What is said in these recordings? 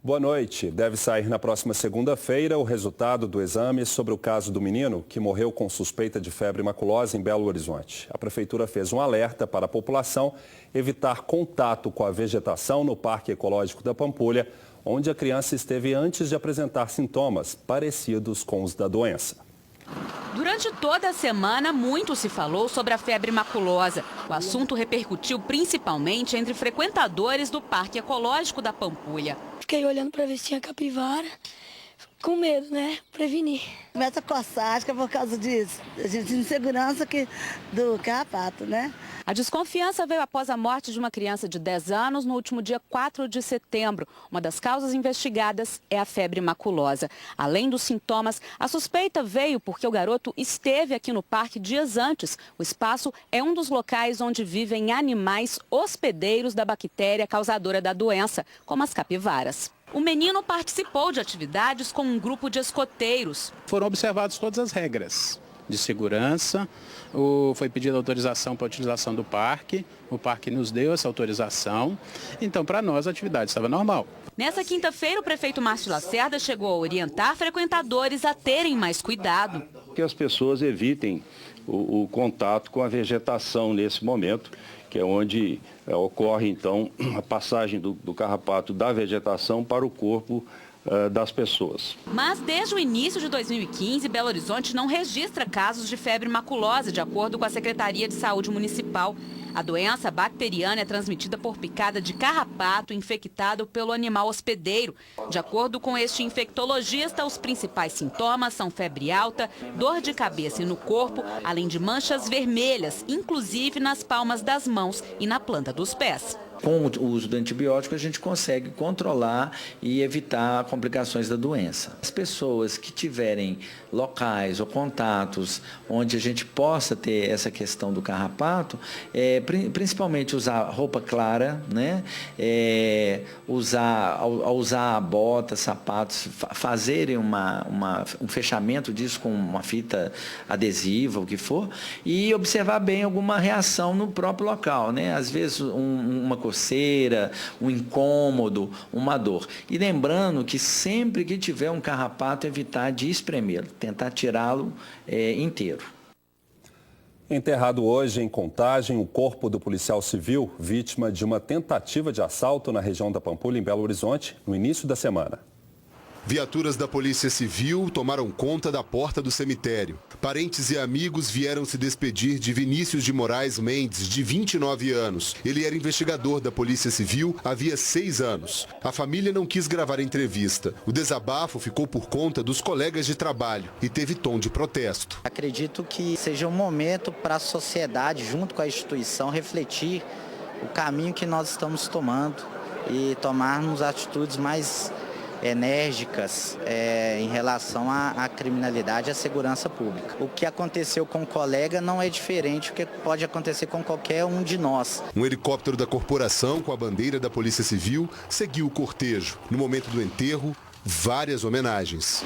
Boa noite. Deve sair na próxima segunda-feira o resultado do exame sobre o caso do menino que morreu com suspeita de febre maculosa em Belo Horizonte. A prefeitura fez um alerta para a população evitar contato com a vegetação no Parque Ecológico da Pampulha, onde a criança esteve antes de apresentar sintomas parecidos com os da doença. Durante toda a semana, muito se falou sobre a febre maculosa. O assunto repercutiu principalmente entre frequentadores do Parque Ecológico da Pampulha. Fiquei olhando para ver se tinha capivara, com medo, né? Prevenir. Começa a coçar, acho que é por causa disso. A gente insegurança do carrapato, né? A desconfiança veio após a morte de uma criança de 10 anos no último dia 4 de setembro. Uma das causas investigadas é a febre maculosa. Além dos sintomas, a suspeita veio porque o garoto esteve aqui no parque dias antes. O espaço é um dos locais onde vivem animais hospedeiros da bactéria causadora da doença, como as capivaras. O menino participou de atividades com um grupo de escoteiros. Foram observadas todas as regras de segurança, foi pedida autorização para a utilização do parque, o parque nos deu essa autorização, então para nós a atividade estava normal. Nessa quinta-feira, o prefeito Márcio Lacerda chegou a orientar frequentadores a terem mais cuidado. Que as pessoas evitem o contato com a vegetação nesse momento, que é onde ocorre então a passagem do carrapato da vegetação para o corpo das pessoas. Mas desde o início de 2015, Belo Horizonte não registra casos de febre maculosa, de acordo com a Secretaria de Saúde Municipal. A doença bacteriana é transmitida por picada de carrapato infectado pelo animal hospedeiro. De acordo com este infectologista, os principais sintomas são febre alta, dor de cabeça e no corpo, além de manchas vermelhas, inclusive nas palmas das mãos e na planta dos pés. Com o uso do antibiótico, a gente consegue controlar e evitar complicações da doença. As pessoas que tiverem locais ou contatos onde a gente possa ter essa questão do carrapato, principalmente usar roupa clara, né? Usar botas, sapatos, fazerem um fechamento disso com uma fita adesiva, o que for, e observar bem alguma reação no próprio local, né? Às vezes uma coceira, um incômodo, uma dor. E lembrando que sempre que tiver um carrapato, evitar de espremê-lo, tentar tirá-lo inteiro. Enterrado hoje em Contagem, o corpo do policial civil, vítima de uma tentativa de assalto na região da Pampulha, em Belo Horizonte, no início da semana. Viaturas da Polícia Civil tomaram conta da porta do cemitério. Parentes e amigos vieram se despedir de Vinícius de Moraes Mendes, de 29 anos. Ele era investigador da Polícia Civil havia 6 anos. A família não quis gravar a entrevista. O desabafo ficou por conta dos colegas de trabalho e teve tom de protesto. Acredito que seja um momento para a sociedade, junto com a instituição, refletir o caminho que nós estamos tomando e tomarmos atitudes mais enérgicas em relação à criminalidade e à segurança pública. O que aconteceu com o colega não é diferente do que pode acontecer com qualquer um de nós. Um helicóptero da corporação com a bandeira da Polícia Civil seguiu o cortejo. No momento do enterro, várias homenagens.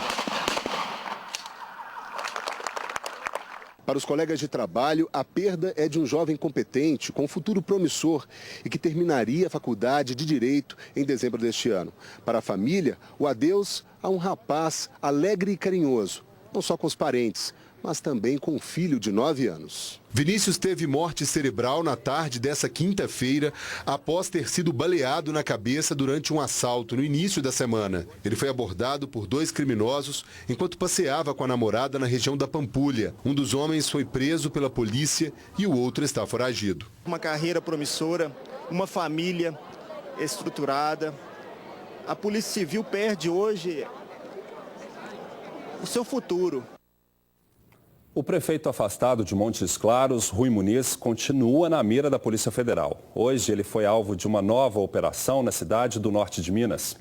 Para os colegas de trabalho, a perda é de um jovem competente, com um futuro promissor e que terminaria a faculdade de Direito em dezembro deste ano. Para a família, o adeus a um rapaz alegre e carinhoso, não só com os parentes, mas também com um filho de 9 anos. Vinícius teve morte cerebral na tarde dessa quinta-feira, após ter sido baleado na cabeça durante um assalto no início da semana. Ele foi abordado por 2 criminosos enquanto passeava com a namorada na região da Pampulha. Um dos homens foi preso pela polícia e o outro está foragido. Uma carreira promissora, uma família estruturada. A Polícia Civil perde hoje o seu futuro. O prefeito afastado de Montes Claros, Rui Muniz, continua na mira da Polícia Federal. Hoje ele foi alvo de uma nova operação na cidade do norte de Minas.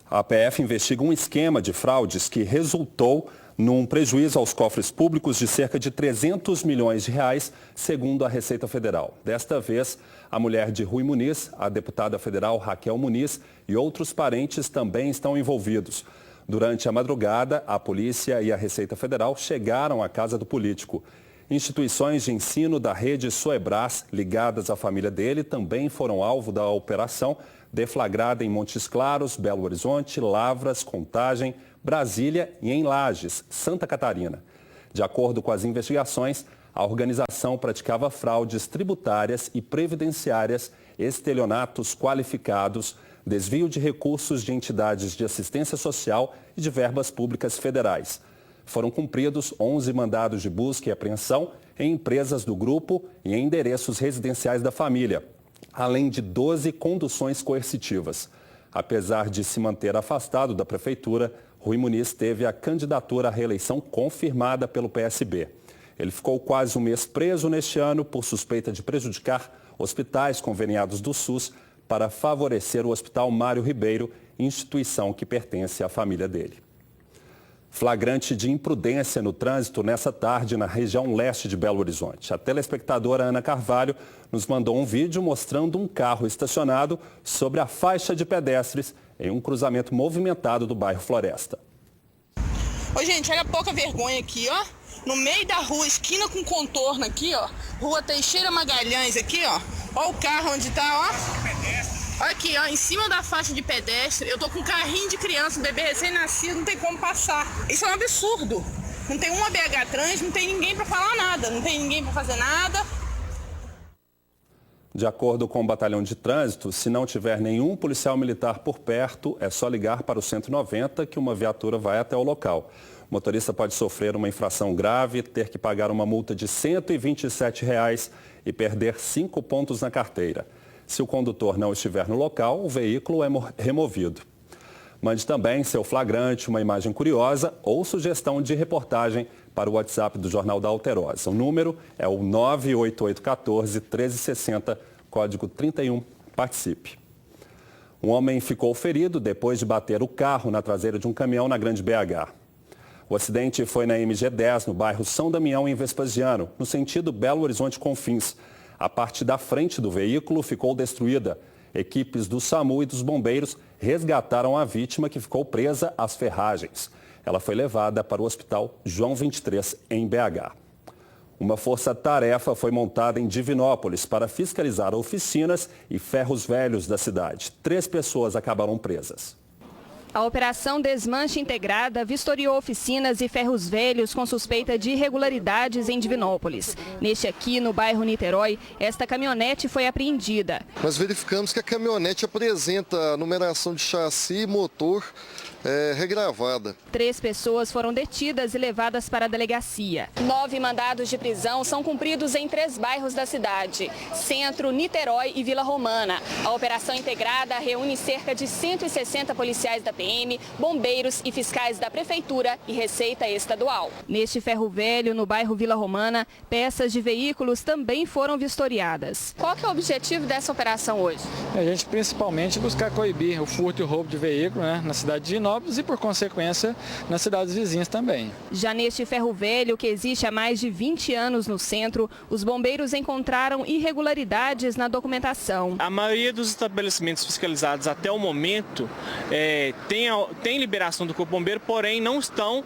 A PF investiga um esquema de fraudes que resultou num prejuízo aos cofres públicos de cerca de 300 milhões de reais, segundo a Receita Federal. Desta vez, a mulher de Rui Muniz, a deputada federal Raquel Muniz e outros parentes também estão envolvidos. Durante a madrugada, a polícia e a Receita Federal chegaram à casa do político. Instituições de ensino da rede Soebras, ligadas à família dele, também foram alvo da operação, deflagrada em Montes Claros, Belo Horizonte, Lavras, Contagem, Brasília e em Lages, Santa Catarina. De acordo com as investigações, a organização praticava fraudes tributárias e previdenciárias, estelionatos qualificados, desvio de recursos de entidades de assistência social e de verbas públicas federais. Foram cumpridos 11 mandados de busca e apreensão em empresas do grupo e em endereços residenciais da família, além de 12 conduções coercitivas. Apesar de se manter afastado da prefeitura, Rui Muniz teve a candidatura à reeleição confirmada pelo PSB. Ele ficou quase um mês preso neste ano por suspeita de prejudicar hospitais conveniados do SUS para favorecer o Hospital Mário Ribeiro, instituição que pertence à família dele. Flagrante de imprudência no trânsito nessa tarde na região leste de Belo Horizonte. A telespectadora Ana Carvalho nos mandou um vídeo mostrando um carro estacionado sobre a faixa de pedestres em um cruzamento movimentado do bairro Floresta. Ô, gente, olha a pouca vergonha aqui, ó. No meio da rua, esquina com contorno aqui, ó. Rua Teixeira Magalhães aqui, ó. Ó o carro onde tá, ó. Olha aqui, ó, em cima da faixa de pedestre, eu tô com um carrinho de criança, um bebê recém-nascido, não tem como passar. Isso é um absurdo. Não tem uma BH Trans, não tem ninguém pra falar nada, não tem ninguém pra fazer nada. De acordo com o batalhão de trânsito, se não tiver nenhum policial militar por perto, é só ligar para o 190 que uma viatura vai até o local. O motorista pode sofrer uma infração grave, ter que pagar uma multa de R$ 127 e perder 5 pontos na carteira. Se o condutor não estiver no local, o veículo é removido. Mande também seu flagrante, uma imagem curiosa ou sugestão de reportagem para o WhatsApp do Jornal da Alterosa. O número é o 98814-1360, código 31. Participe. Um homem ficou ferido depois de bater o carro na traseira de um caminhão na Grande BH. O acidente foi na MG10, no bairro São Damião, em Vespasiano, no sentido Belo Horizonte-Confins. A parte da frente do veículo ficou destruída. Equipes do SAMU e dos bombeiros resgataram a vítima, que ficou presa às ferragens. Ela foi levada para o Hospital João 23, em BH. Uma força-tarefa foi montada em Divinópolis para fiscalizar oficinas e ferros velhos da cidade. 3 pessoas acabaram presas. A Operação Desmanche Integrada vistoriou oficinas e ferros velhos com suspeita de irregularidades em Divinópolis. Neste aqui, no bairro Niterói, esta caminhonete foi apreendida. Nós verificamos que a caminhonete apresenta a numeração de chassi e motor regravada. 3 pessoas foram detidas e levadas para a delegacia. 9 mandados de prisão são cumpridos em 3 bairros da cidade: Centro, Niterói e Vila Romana. A operação integrada reúne cerca de 160 policiais da PM, bombeiros e fiscais da Prefeitura e Receita Estadual. Neste ferro velho, no bairro Vila Romana, peças de veículos também foram vistoriadas. Qual que é o objetivo dessa operação hoje? A gente principalmente buscar coibir o furto e o roubo de veículo, na cidade de Divinópolis e, por consequência, nas cidades vizinhas também. Já neste ferro velho, que existe há mais de 20 anos no centro, os bombeiros encontraram irregularidades na documentação. A maioria dos estabelecimentos fiscalizados até o momento tem liberação do Corpo Bombeiro, porém não estão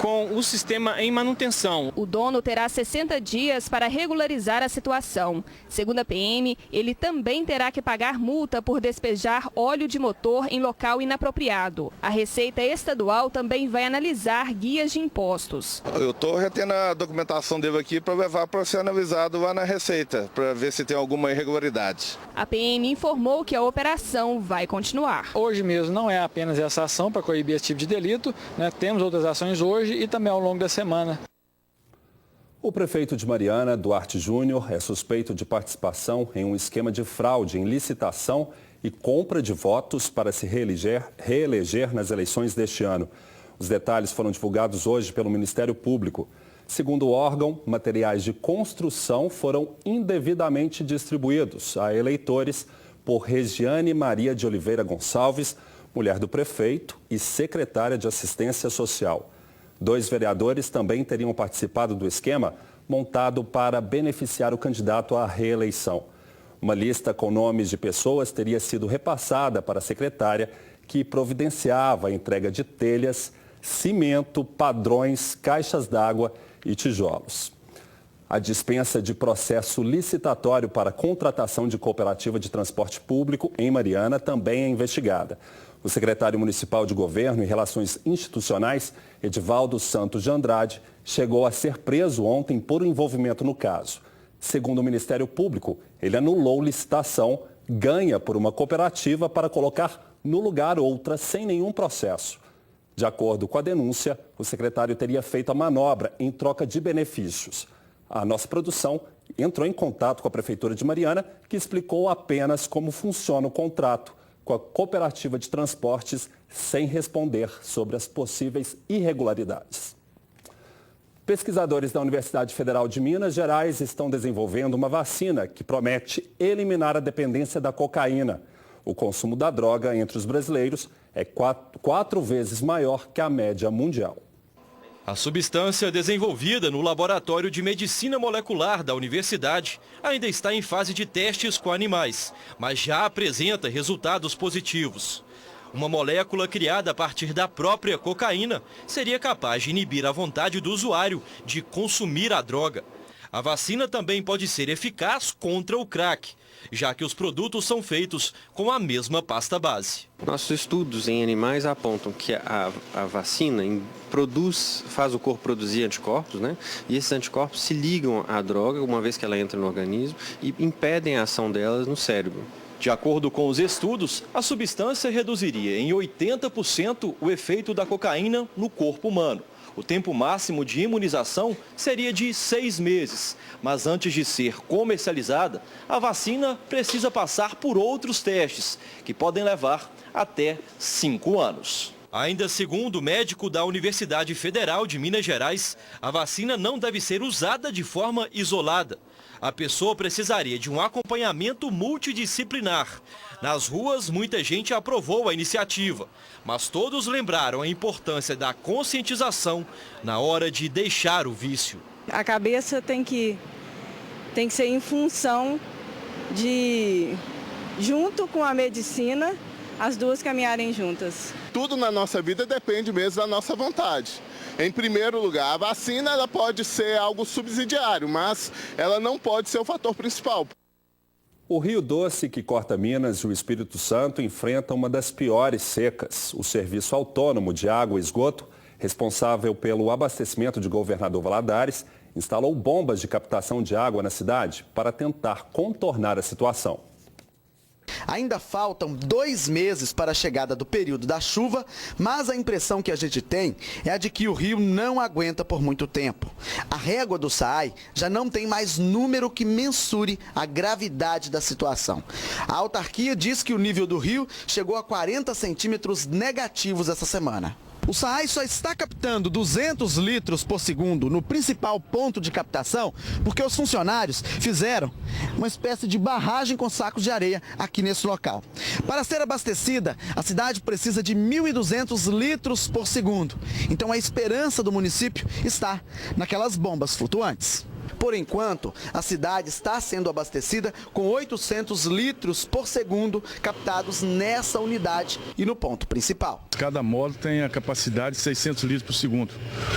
com o sistema em manutenção. O dono terá 60 dias para regularizar a situação. Segundo a PM, ele também terá que pagar multa por despejar óleo de motor em local inapropriado. A Receita Estadual também vai analisar guias de impostos. Eu estou retendo a documentação dele aqui para levar para ser analisado lá na Receita, para ver se tem alguma irregularidade. A PM informou que a operação vai continuar. Hoje mesmo não é apenas essa ação para coibir esse tipo de delito, temos outras ações hoje e também ao longo da semana. O prefeito de Mariana, Duarte Júnior, é suspeito de participação em um esquema de fraude em licitação e compra de votos para se reeleger nas eleições deste ano. Os detalhes foram divulgados hoje pelo Ministério Público. Segundo o órgão, materiais de construção foram indevidamente distribuídos a eleitores por Regiane Maria de Oliveira Gonçalves, mulher do prefeito e secretária de Assistência Social. 2 vereadores também teriam participado do esquema montado para beneficiar o candidato à reeleição. Uma lista com nomes de pessoas teria sido repassada para a secretária, que providenciava a entrega de telhas, cimento, padrões, caixas d'água e tijolos. A dispensa de processo licitatório para contratação de cooperativa de transporte público em Mariana também é investigada. O secretário municipal de Governo e Relações Institucionais, Edivaldo Santos de Andrade, chegou a ser preso ontem por envolvimento no caso. Segundo o Ministério Público, ele anulou licitação ganha por uma cooperativa para colocar no lugar outra sem nenhum processo. De acordo com a denúncia, o secretário teria feito a manobra em troca de benefícios. A nossa produção entrou em contato com a Prefeitura de Mariana, que explicou apenas como funciona o contrato com a cooperativa de transportes, sem responder sobre as possíveis irregularidades. Pesquisadores da Universidade Federal de Minas Gerais estão desenvolvendo uma vacina que promete eliminar a dependência da cocaína. O consumo da droga entre os brasileiros é quatro vezes maior que a média mundial. A substância desenvolvida no Laboratório de Medicina Molecular da Universidade ainda está em fase de testes com animais, mas já apresenta resultados positivos. Uma molécula criada a partir da própria cocaína seria capaz de inibir a vontade do usuário de consumir a droga. A vacina também pode ser eficaz contra o crack, já que os produtos são feitos com a mesma pasta base. Nossos estudos em animais apontam que a vacina faz o corpo produzir anticorpos, né? E esses anticorpos se ligam à droga uma vez que ela entra no organismo e impedem a ação delas no cérebro. De acordo com os estudos, a substância reduziria em 80% o efeito da cocaína no corpo humano. O tempo máximo de imunização seria de 6 meses, mas antes de ser comercializada, a vacina precisa passar por outros testes, que podem levar até 5 anos. Ainda segundo o médico da Universidade Federal de Minas Gerais, a vacina não deve ser usada de forma isolada. A pessoa precisaria de um acompanhamento multidisciplinar. Nas ruas, muita gente aprovou a iniciativa, mas todos lembraram a importância da conscientização na hora de deixar o vício. A cabeça tem que ser em função de, junto com a medicina, as duas caminharem juntas. Tudo na nossa vida depende mesmo da nossa vontade. Em primeiro lugar, a vacina ela pode ser algo subsidiário, mas ela não pode ser o fator principal. O Rio Doce, que corta Minas e o Espírito Santo, enfrenta uma das piores secas. O Serviço Autônomo de Água e Esgoto, responsável pelo abastecimento de Governador Valadares, instalou bombas de captação de água na cidade para tentar contornar a situação. Ainda faltam 2 meses para a chegada do período da chuva, mas a impressão que a gente tem é a de que o rio não aguenta por muito tempo. A régua do SAAI já não tem mais número que mensure a gravidade da situação. A autarquia diz que o nível do rio chegou a 40 centímetros negativos essa semana. O SAAI só está captando 200 litros por segundo no principal ponto de captação porque os funcionários fizeram uma espécie de barragem com sacos de areia aqui nesse local. Para ser abastecida, a cidade precisa de 1.200 litros por segundo. Então a esperança do município está naquelas bombas flutuantes. Por enquanto, a cidade está sendo abastecida com 800 litros por segundo captados nessa unidade e no ponto principal. Cada módulo tem a capacidade de 600 litros por segundo.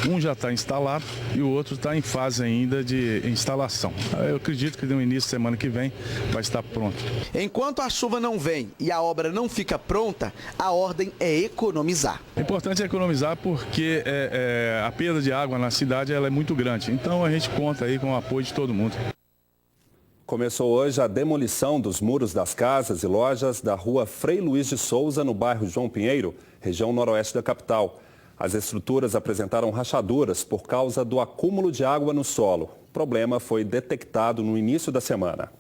Um já está instalado e o outro está em fase ainda de instalação. Eu acredito que no início da semana que vem vai estar pronto. Enquanto a chuva não vem e a obra não fica pronta, a ordem é economizar. O importante é economizar porque a perda de água na cidade ela é muito grande. Então a gente conta aí com o apoio de todo mundo. Começou hoje a demolição dos muros das casas e lojas da rua Frei Luiz de Souza, no bairro João Pinheiro, região noroeste da capital. As estruturas apresentaram rachaduras por causa do acúmulo de água no solo. O problema foi detectado no início da semana.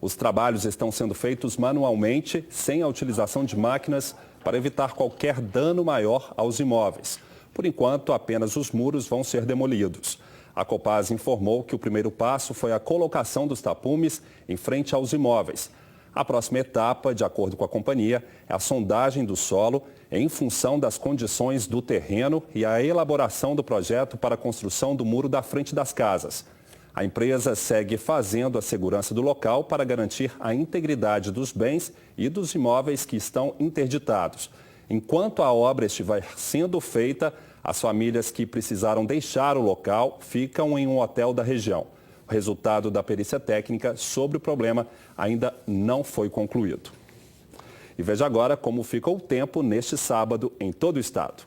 Os trabalhos estão sendo feitos manualmente, sem a utilização de máquinas, para evitar qualquer dano maior aos imóveis. Por enquanto, apenas os muros vão ser demolidos. A Copasa informou que o primeiro passo foi a colocação dos tapumes em frente aos imóveis. A próxima etapa, de acordo com a companhia, é a sondagem do solo em função das condições do terreno e a elaboração do projeto para a construção do muro da frente das casas. A empresa segue fazendo a segurança do local para garantir a integridade dos bens e dos imóveis que estão interditados. Enquanto a obra estiver sendo feita, as famílias que precisaram deixar o local ficam em um hotel da região. O resultado da perícia técnica sobre o problema ainda não foi concluído. E veja agora como ficou o tempo neste sábado em todo o estado.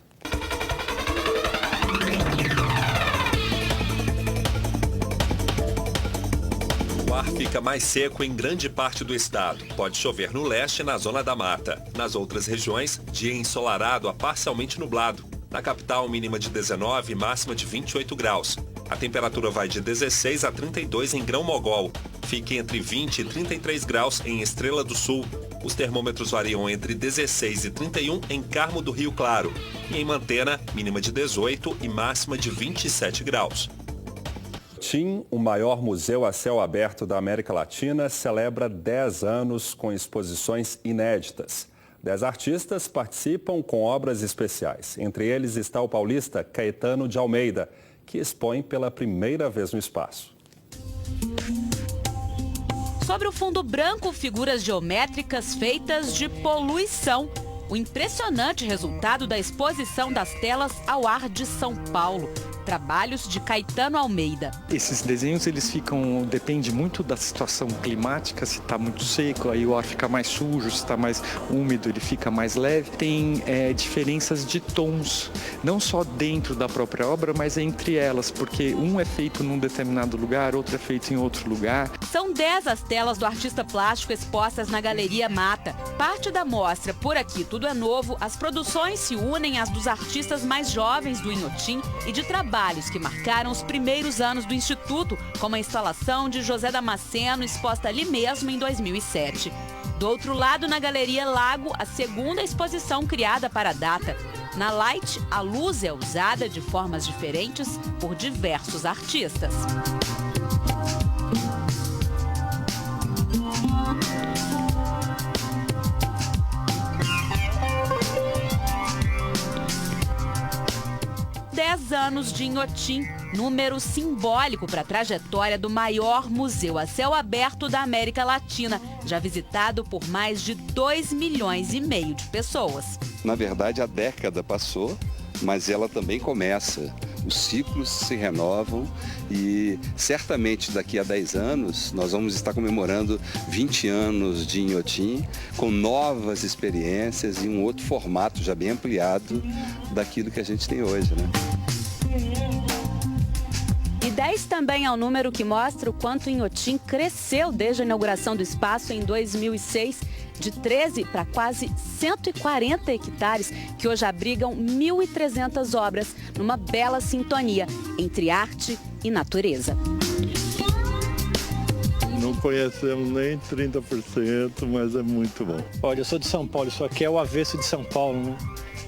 O ar fica mais seco em grande parte do estado. Pode chover no leste e na zona da mata. Nas outras regiões, dia ensolarado a parcialmente nublado. Na capital, mínima de 19 e máxima de 28 graus. A temperatura vai de 16 a 32 em Grão-Mogol. Fica entre 20 e 33 graus em Estrela do Sul. Os termômetros variam entre 16 e 31 em Carmo do Rio Claro. E em Mantena, mínima de 18 e máxima de 27 graus. O maior museu a céu aberto da América Latina, celebra 10 anos com exposições inéditas. 10 artistas participam com obras especiais. Entre eles está o paulista Caetano de Almeida, que expõe pela primeira vez no espaço. Sobre o fundo branco, figuras geométricas feitas de poluição. O impressionante resultado da exposição das telas ao ar de São Paulo. Trabalhos de Caetano Almeida. Esses desenhos depende muito da situação climática, se está muito seco, aí o ar fica mais sujo, se está mais úmido, ele fica mais leve. Tem diferenças de tons, não só dentro da própria obra, mas entre elas, porque um é feito num determinado lugar, outro é feito em outro lugar. São 10 as telas do artista plástico expostas na Galeria Mata. Parte da mostra Por Aqui Tudo é Novo, as produções se unem às dos artistas mais jovens do Inhotim e de trabalhos que marcaram os primeiros anos do Instituto, como a instalação de José Damasceno, exposta ali mesmo em 2007. Do outro lado, na Galeria Lago, a segunda exposição criada para a data. Na Light, a luz é usada de formas diferentes por diversos artistas. Anos de Inhotim, número simbólico para a trajetória do maior museu a céu aberto da América Latina, já visitado por mais de 2,5 milhões de pessoas. Na verdade, a década passou, mas ela também começa. Os ciclos se renovam e certamente daqui a 10 anos nós vamos estar comemorando 20 anos de Inhotim com novas experiências e um outro formato já bem ampliado daquilo que a gente tem hoje, né? E 10 também é o número que mostra o quanto Inhotim cresceu desde a inauguração do espaço em 2006, de 13 para quase 140 hectares, que hoje abrigam 1.300 obras, numa bela sintonia entre arte e natureza. Não conhecemos nem 30%, mas é muito bom. Olha, eu sou de São Paulo, isso aqui é o avesso de São Paulo, né?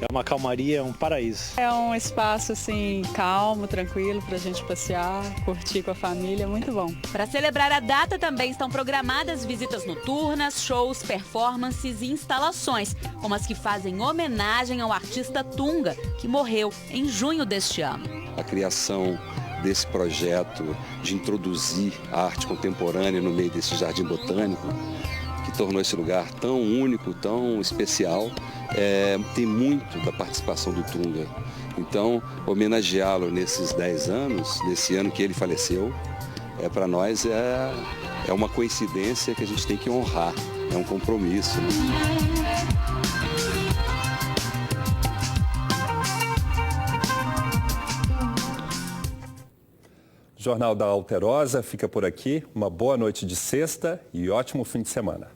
É uma calmaria, é um paraíso. É um espaço assim calmo, tranquilo para a gente passear, curtir com a família, muito bom. Para celebrar a data também estão programadas visitas noturnas, shows, performances e instalações, como as que fazem homenagem ao artista Tunga, que morreu em junho deste ano. A criação desse projeto de introduzir a arte contemporânea no meio desse jardim botânico, que tornou esse lugar tão único, tão especial, tem muito da participação do Tunga. Então, homenageá-lo nesses 10 anos, nesse ano que ele faleceu, para nós é uma coincidência que a gente tem que honrar, é um compromisso. Né? O Jornal da Alterosa fica por aqui. Uma boa noite de sexta e ótimo fim de semana.